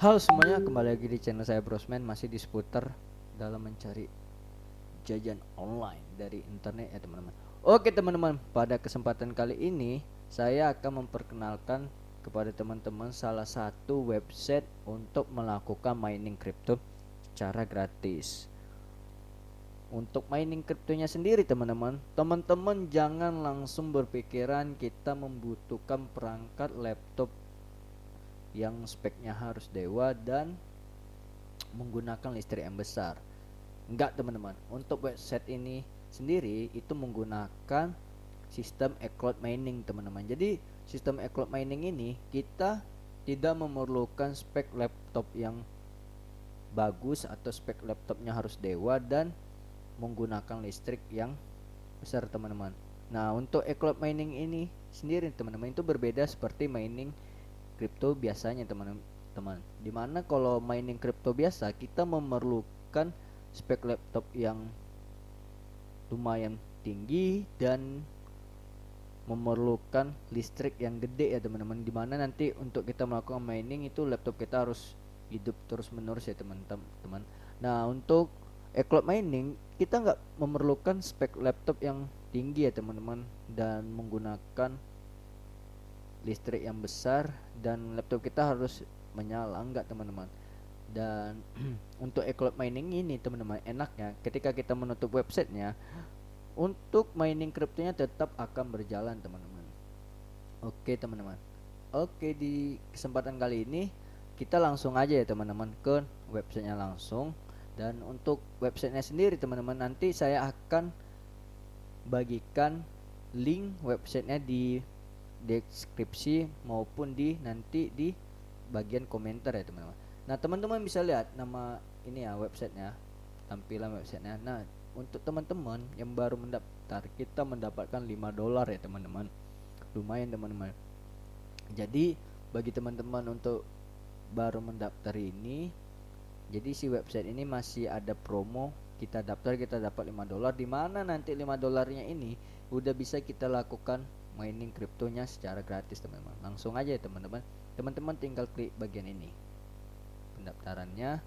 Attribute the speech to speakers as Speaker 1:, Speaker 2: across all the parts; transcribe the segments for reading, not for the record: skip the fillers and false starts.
Speaker 1: Halo semuanya, kembali lagi di channel saya Brosman, masih di seputar dalam mencari jajan online dari internet ya teman-teman. Oke teman-teman, pada kesempatan kali ini saya akan memperkenalkan kepada teman-teman salah satu website untuk melakukan mining crypto secara gratis. Untuk mining kriptonya sendiri teman-teman jangan langsung berpikiran kita membutuhkan perangkat laptop yang speknya harus dewa dan menggunakan listrik yang besar. Enggak teman-teman, untuk website ini sendiri itu menggunakan sistem e-cloud mining teman-teman. Jadi sistem e-cloud mining ini kita tidak memerlukan spek laptop yang bagus atau spek laptopnya harus dewa dan menggunakan listrik yang besar teman-teman. Nah, untuk e-cloud mining ini sendiri teman-teman itu berbeda seperti mining kripto biasanya teman-teman. Dimana kalau mining kripto biasa kita memerlukan spek laptop yang lumayan tinggi dan memerlukan listrik yang gede ya teman-teman, dimana nanti untuk kita melakukan mining itu laptop kita harus hidup terus menerus ya teman-teman. Nah, untuk cloud mining kita nggak memerlukan spek laptop yang tinggi ya teman-teman dan menggunakan listrik yang besar dan laptop kita harus menyala, enggak teman-teman. Dan untuk cloud mining ini teman-teman enaknya ketika kita menutup websitenya, untuk mining kriptonya tetap akan berjalan teman-teman. Oke teman-teman. Oke, di kesempatan kali ini kita langsung aja ya teman-teman ke websitenya langsung. Dan untuk websitenya sendiri teman-teman nanti saya akan bagikan link websitenya di deskripsi maupun di nanti di bagian komentar ya teman-teman. Nah teman-teman bisa lihat nama ini ya websitenya, tampilan websitenya. Nah untuk teman-teman yang baru mendaftar kita mendapatkan $5 ya teman-teman, lumayan teman-teman. Jadi bagi teman-teman untuk baru mendaftar ini, jadi si website ini masih ada promo, kita daftar kita dapat $5, di mana nanti $5-nya ini udah bisa kita lakukan mining kriptonya secara gratis teman-teman. Langsung aja ya teman-teman. Teman-teman tinggal klik bagian ini pendaftarannya,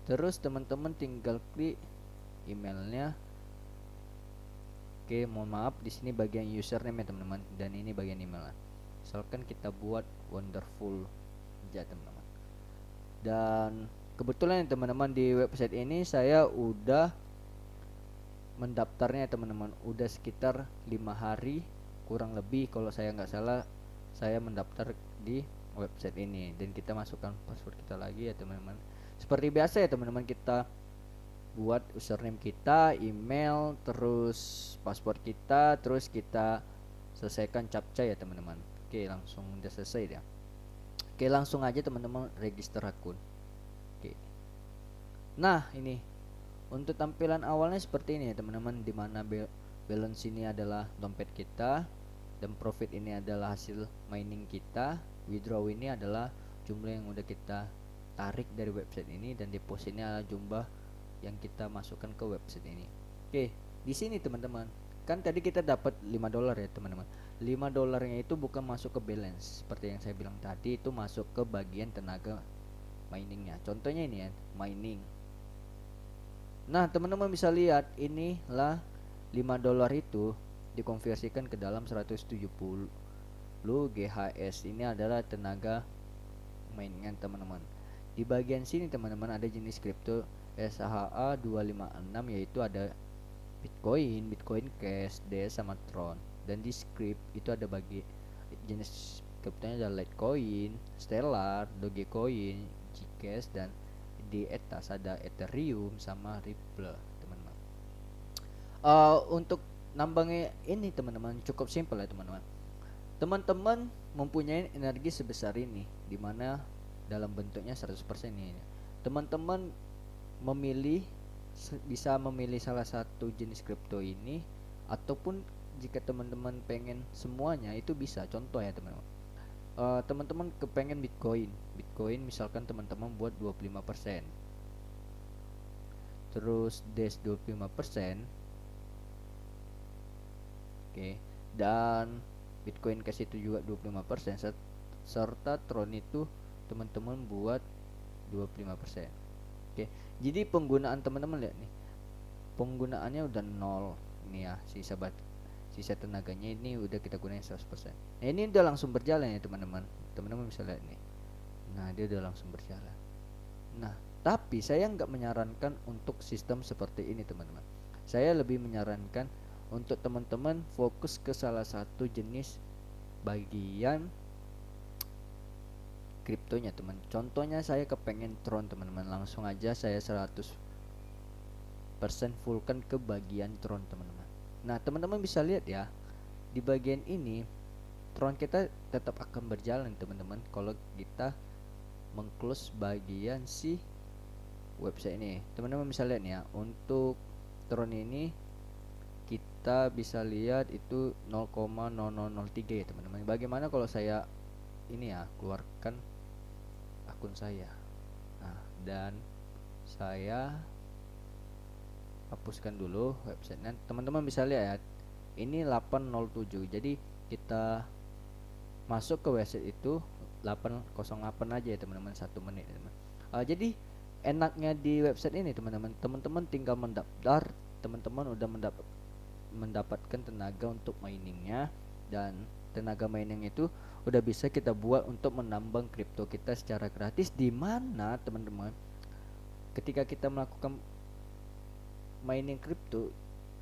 Speaker 1: terus teman-teman tinggal klik emailnya. Oke, mohon maaf di sini bagian username ya teman-teman, dan ini bagian email. Misalkan kita buat wonderful aja teman-teman. Dan kebetulan ya teman-teman di website ini saya udah mendaftarnya teman-teman, udah sekitar 5 hari kurang lebih kalau saya nggak salah. Saya mendaftar di website ini dan kita masukkan password kita lagi ya teman-teman. Seperti biasa ya teman-teman, kita buat username kita, email, terus password kita, terus kita selesaikan captcha ya teman-teman. Oke, langsung udah selesai ya. Oke, langsung aja teman-teman register akun. Oke. Nah, ini untuk tampilan awalnya seperti ini ya teman-teman, dimana balance ini adalah dompet kita dan profit ini adalah hasil mining kita, withdraw ini adalah jumlah yang udah kita tarik dari website ini, dan depositnya adalah jumlah yang kita masukkan ke website ini. Oke, di sini teman-teman, kan tadi kita dapat $5 ya teman-teman. $5-nya itu bukan masuk ke balance seperti yang saya bilang tadi, itu masuk ke bagian tenaga miningnya. Contohnya ini ya, mining. Nah, teman-teman bisa lihat inilah $5 itu dikonversikan ke dalam 170 GHz. Ini adalah tenaga mainan teman-teman. Di bagian sini teman-teman ada jenis kripto SHA 256, yaitu ada Bitcoin, Bitcoin Cash, DS sama Tron. Dan di script itu ada bagi jenis kriptonya ada Litecoin, Stellar, Dogecoin, Gcash, dan di etas ada Ethereum sama Ripple teman-teman. Untuk nambangnya ini teman-teman cukup simpel ya teman-teman. Teman-teman mempunyai energi sebesar ini, dimana dalam bentuknya 100% ini. Teman-teman memilih, bisa memilih salah satu jenis kripto ini, ataupun jika teman-teman pengen semuanya itu bisa. Contoh ya teman-teman, teman-teman kepengen Bitcoin misalkan teman-teman buat 25%, terus Dash 25%, oke, dan Bitcoin Cash itu juga 25%, serta Tron itu teman-teman buat 25%. Oke, jadi penggunaan teman-teman lihat nih, penggunaannya udah nol ini ya, sisa tenaganya ini udah kita gunain 100%. Nah ini udah langsung berjalan ya teman-teman, teman-teman bisa lihat nih. Nah dia udah langsung berjalan. Nah tapi saya nggak menyarankan untuk sistem seperti ini teman-teman. Saya lebih menyarankan untuk teman-teman fokus ke salah satu jenis bagian kriptonya teman. Contohnya saya kepengen Tron teman-teman, langsung aja saya 100% fullkan ke bagian Tron teman-teman. Nah teman-teman bisa lihat ya, di bagian ini Tron kita tetap akan berjalan teman-teman kalau kita mengclose bagian si website ini. Teman-teman bisa lihat ya, untuk Tron ini kita bisa lihat itu 0,0003 ya teman-teman. Bagaimana kalau saya ini ya keluarkan akun saya, nah dan saya hapuskan dulu websitenya. Teman-teman bisa lihat ya, ini 807. Jadi kita masuk ke website itu 808 aja ya teman-teman, 1 menit ya, teman. Jadi enaknya di website ini teman-teman tinggal mendaftar, teman-teman udah mendapatkan tenaga untuk miningnya, dan tenaga mining itu udah bisa kita buat untuk menambang kripto kita secara gratis, di mana teman-teman ketika kita melakukan mining kripto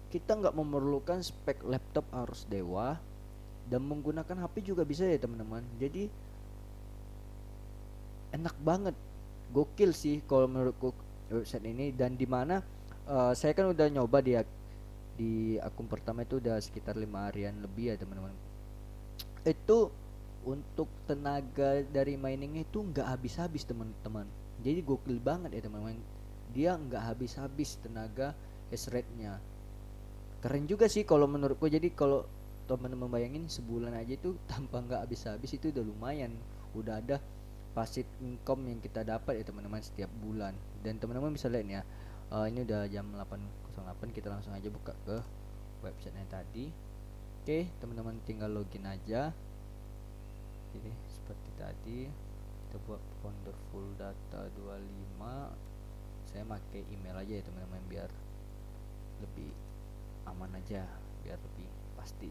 Speaker 1: kita nggak memerlukan spek laptop harus dewa, dan menggunakan HP juga bisa ya teman-teman. Jadi enak banget, gokil sih kalau menurutku website ini. Dan dimana saya kan udah nyoba di akun pertama itu udah sekitar 5 harian lebih ya teman-teman. Itu untuk tenaga dari mining itu nggak habis-habis teman-teman. Jadi gokil banget ya teman-teman, dia nggak habis-habis tenaga hash rate-nya. Keren juga sih kalau menurutku. Jadi kalau teman-teman bayangin sebulan aja itu tanpa nggak habis-habis, itu udah lumayan, udah ada passive income yang kita dapat ya teman-teman setiap bulan. Dan teman-teman bisa lihat ya, ini udah jam 8.08, kita langsung aja buka ke websitenya tadi. Oke teman-teman tinggal login aja. Jadi seperti tadi kita buat wonderful data 25. Saya pakai email aja ya teman-teman biar lebih aman aja, biar lebih pasti.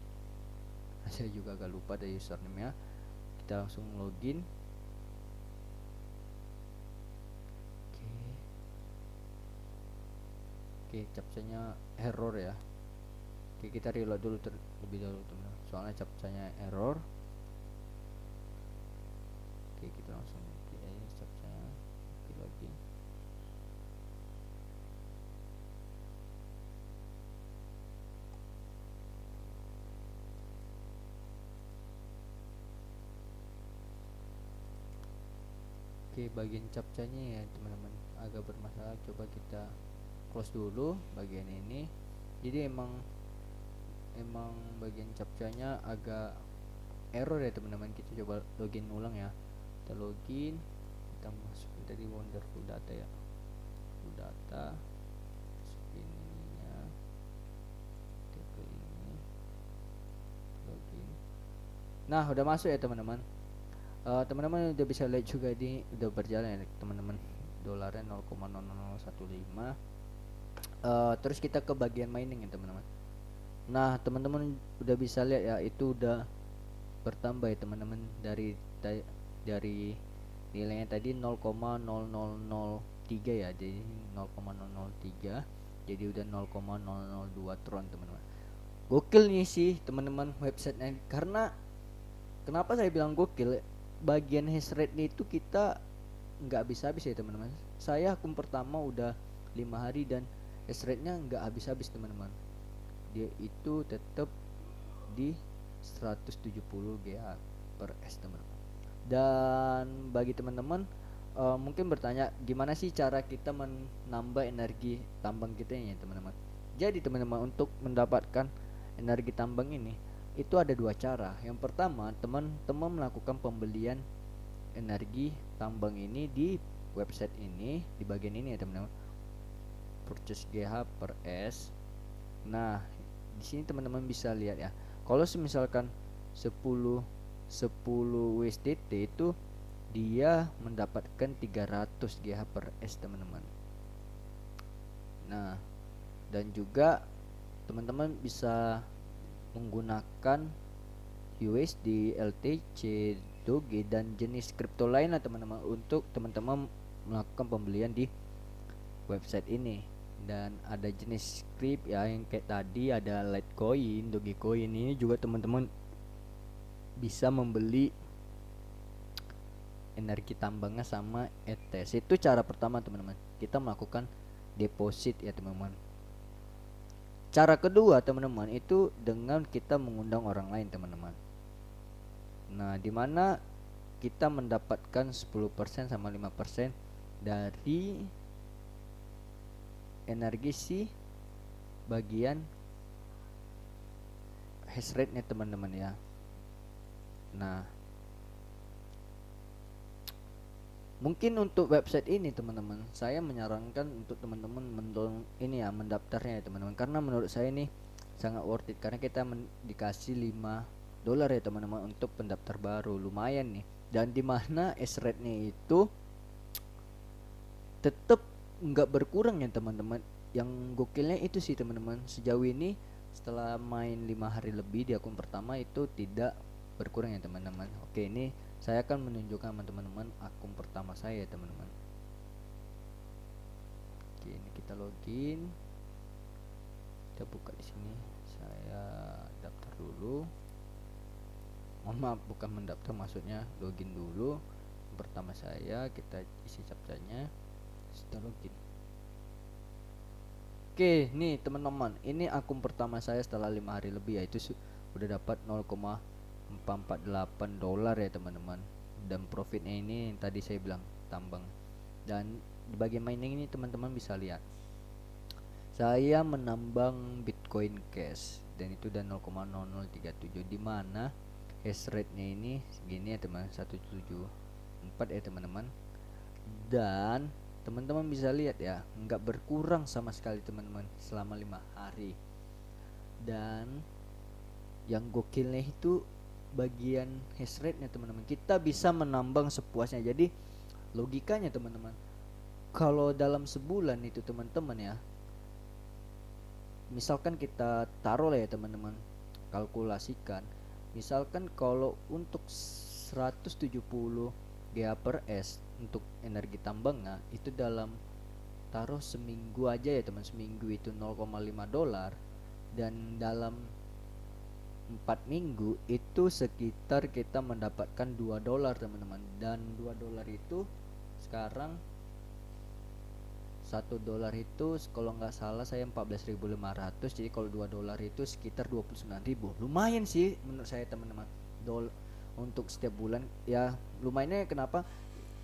Speaker 1: Saya juga agak lupa ada username nya. Kita langsung login. Oke, captchanya error ya. Oke, kita reload dulu terlebih dahulu teman-teman, soalnya captchanya error. Oke, kita langsung klik aja captchanya. Oke, login. Oke, bagian captchanya ya teman-teman agak bermasalah. Coba kita close dulu bagian ini. Jadi emang bagian captchanya agak error ya teman-teman. Kita coba login ulang ya. Kita login, kita masukin tadi wonderful data ya, full data, masukin ininya, kita ke ini, login. Nah udah masuk ya teman-teman. Teman-teman udah bisa lihat juga ini udah berjalan ya teman-teman, dolarnya 0,0015. Terus kita ke bagian mining ya teman-teman. Nah teman-teman udah bisa lihat ya, itu udah bertambah ya teman-teman, dari nilainya tadi 0,0003 ya, jadi 0,003 jadi udah 0,002 tron teman-teman. Gokil nih sih teman-teman websitenya. Karena kenapa saya bilang gokil, bagian hash rate itu kita nggak habis-habis ya teman-teman. Saya akun pertama udah 5 hari dan hash rate nya nggak habis-habis teman-teman. Dia itu tetap di 170 GH per S teman-teman. Dan bagi teman-teman mungkin bertanya gimana sih cara kita menambah energi tambang kita ya teman-teman. Jadi teman-teman, untuk mendapatkan energi tambang ini itu ada 2 cara. Yang pertama, teman-teman melakukan pembelian energi tambang ini di website ini, di bagian ini ya teman-teman, purchase GH per S. Nah di sini teman-teman bisa lihat ya, kalau misalkan 10 USDT itu dia mendapatkan 300 GH per S teman-teman. Nah, dan juga teman-teman bisa menggunakan USD, LTC, Doge dan jenis kripto lainnya teman-teman untuk teman-teman melakukan pembelian di website ini. Dan ada jenis krip ya, yang kayak tadi ada Litecoin, Dogecoin. Ini juga teman-teman bisa membeli energi tambangnya sama ETS. Itu cara pertama teman-teman, kita melakukan deposit ya teman-teman. Cara kedua teman-teman itu dengan kita mengundang orang lain teman-teman. Nah, dimana kita mendapatkan 10% sama 5% dari energi si bagian hash rate nya teman-teman ya. Nah, mungkin untuk website ini teman-teman, saya menyarankan untuk teman-teman mendaftarnya ya teman-teman, karena menurut saya ini sangat worth it, karena kita dikasih $5 ya teman-teman untuk pendaftar baru, lumayan nih. Dan dimana hash rate nya itu tetap nggak berkurang ya teman-teman. Yang gokilnya itu sih teman-teman, sejauh ini setelah main 5 hari lebih di akun pertama itu tidak berkurang ya teman-teman. Oke, ini saya akan menunjukkan teman-teman akun pertama saya ya teman-teman. Oke, ini kita login, kita buka di sini. Saya daftar dulu. Mohon maaf, bukan mendaftar, maksudnya login dulu. Pertama saya, kita isi captchanya, kita login. Oke, nih teman-teman, ini akun pertama saya setelah 5 hari lebih, yaitu udah dapat $0,448 ya teman-teman. Dan profitnya ini yang tadi saya bilang tambang. Dan di bagian mining ini teman-teman bisa lihat, saya menambang Bitcoin Cash dan itu udah 0,0037, dimana hash rate nya ini segini ya teman, 174 ya teman-teman. Dan teman-teman bisa lihat ya, nggak berkurang sama sekali teman-teman selama 5 hari. Dan yang gokilnya itu bagian hash rate nya teman-teman, kita bisa menambang sepuasnya. Jadi logikanya teman-teman, kalau dalam sebulan itu teman-teman ya, misalkan kita taruh lah ya teman-teman, kalkulasikan, misalkan kalau untuk 170 GH per S untuk energi tambangnya itu dalam taruh seminggu aja ya teman, seminggu itu $0,5, dan dalam 4 minggu itu sekitar kita mendapatkan $2 teman-teman. Dan $2 itu sekarang $1 itu kalau nggak salah saya 14.500, jadi kalau $2 itu sekitar 29.000. Lumayan sih menurut saya teman-teman, untuk setiap bulan ya. Lumayannya kenapa?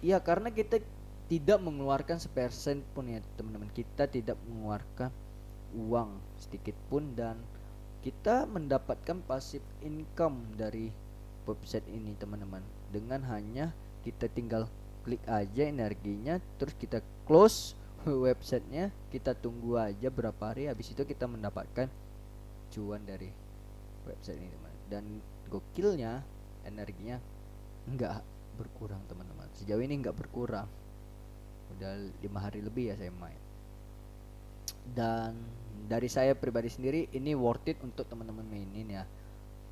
Speaker 1: Ya karena kita tidak mengeluarkan sepersen pun ya teman-teman, kita tidak mengeluarkan uang sedikit pun, dan kita mendapatkan passive income dari website ini teman-teman, dengan hanya kita tinggal klik aja energinya, terus kita close websitenya, kita tunggu aja berapa hari, habis itu kita mendapatkan cuan dari website ini teman. Dan gokilnya energinya nggak berkurang teman-teman, sejauh ini nggak berkurang, udah 5 hari lebih ya saya main. Dan dari saya pribadi sendiri ini worth it untuk teman-teman mainin ya,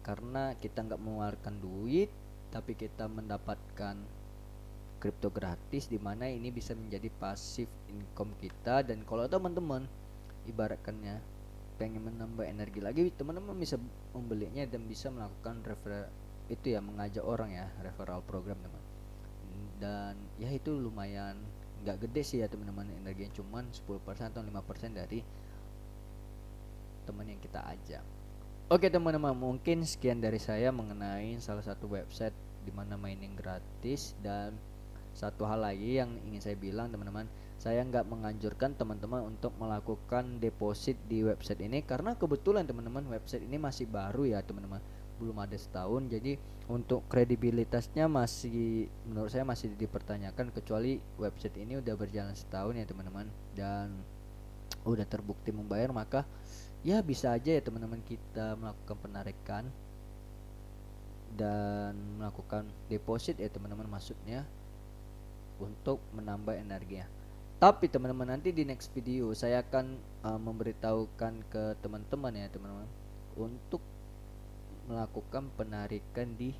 Speaker 1: karena kita nggak mengeluarkan duit tapi kita mendapatkan kripto gratis, dimana ini bisa menjadi passive income kita. Dan kalau teman-teman ibaratkannya pengen menambah energi lagi, teman-teman bisa membelinya dan bisa melakukan referral itu ya, mengajak orang ya, referral program teman. Dan ya itu lumayan nggak gede sih ya teman-teman, energinya cuman 10% atau 5% dari teman yang kita ajak. Oke teman-teman, mungkin sekian dari saya mengenai salah satu website dimana mining gratis. Dan satu hal lagi yang ingin saya bilang teman-teman, saya nggak menganjurkan teman-teman untuk melakukan deposit di website ini, karena kebetulan teman-teman website ini masih baru ya teman-teman, belum ada setahun. Jadi untuk kredibilitasnya masih, menurut saya masih dipertanyakan, kecuali website ini udah berjalan setahun ya teman-teman dan udah terbukti membayar, maka ya bisa aja ya teman-teman kita melakukan penarikan dan melakukan deposit ya teman-teman, maksudnya untuk menambah energinya. Tapi teman-teman, nanti di next video saya akan memberitahukan ke teman-teman ya teman-teman, untuk melakukan penarikan di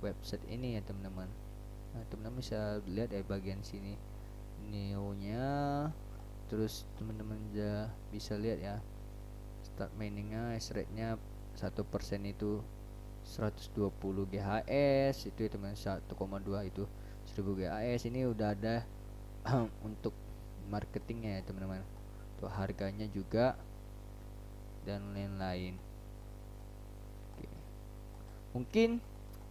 Speaker 1: website ini ya teman-teman. Nah, teman-teman bisa lihat ya bagian sini neo-nya, terus teman-teman bisa lihat ya start mainingnya, hash rate-nya 1% itu 120 GHz itu ya teman, 1,2 itu 1000 GHz. Ini udah ada untuk marketingnya ya teman-teman, untuk harganya juga dan lain-lain. Oke. Mungkin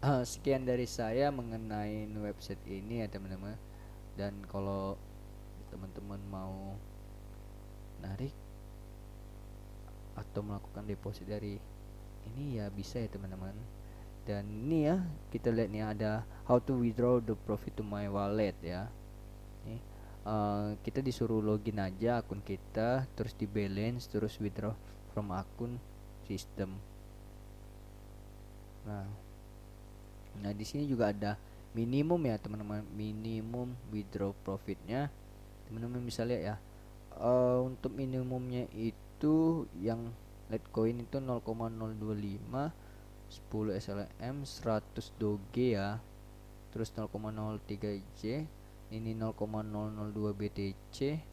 Speaker 1: sekian dari saya mengenai website ini ya teman-teman. Dan kalau teman-teman mau narik atau melakukan deposit dari ini ya bisa ya teman-teman. Dan ini ya kita lihat nih ada how to withdraw the profit to my wallet ya. Nih, kita disuruh login aja akun kita, terus di balance, terus withdraw from akun sistem. Nah di sini juga ada minimum ya teman-teman, minimum withdraw profitnya. Teman-teman bisa lihat ya, untuk minimumnya itu yang Litecoin itu 0,025, 10 SLM, 100 Doge ya, terus 0,03 J, ini 0,002 BTC,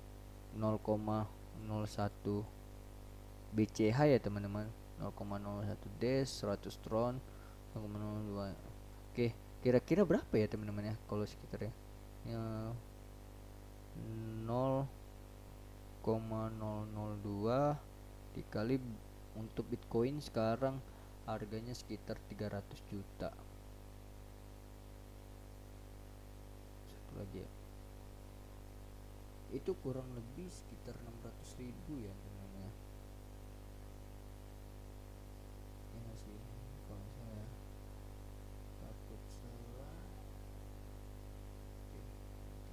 Speaker 1: 0,01 BCH ya teman-teman, 0,01 DES, 100 Tron, 0,02. Oke, kira-kira berapa ya teman-teman ya kalau sekitar ya, 0,002 dikali untuk Bitcoin sekarang harganya sekitar 300 juta. Satu lagi ya, itu kurang lebih sekitar 600.000 ya teman-teman ya. Ya nggak sih, kalau saya takut salah. Oke,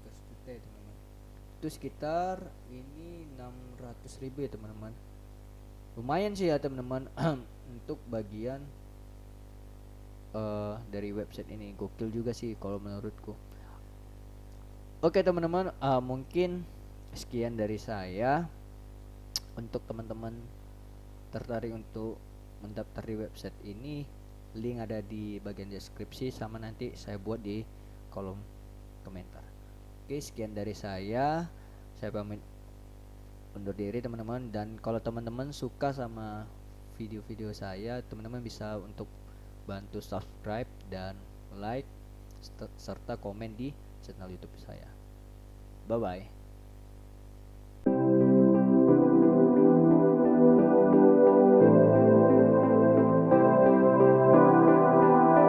Speaker 1: 300 juta ya teman-teman, itu sekitar ini 600.000 ya teman-teman. Lumayan sih ya teman-teman untuk bagian dari website ini, gokil juga sih kalau menurutku. Oke teman-teman, mungkin sekian dari saya. Untuk teman-teman tertarik untuk mendaftar di website ini, link ada di bagian deskripsi, sama nanti saya buat di kolom komentar. Oke, sekian dari saya pamit undur diri teman-teman. Dan kalau teman-teman suka sama video-video saya, teman-teman bisa untuk bantu subscribe dan like serta komen di channel YouTube saya. Bye bye.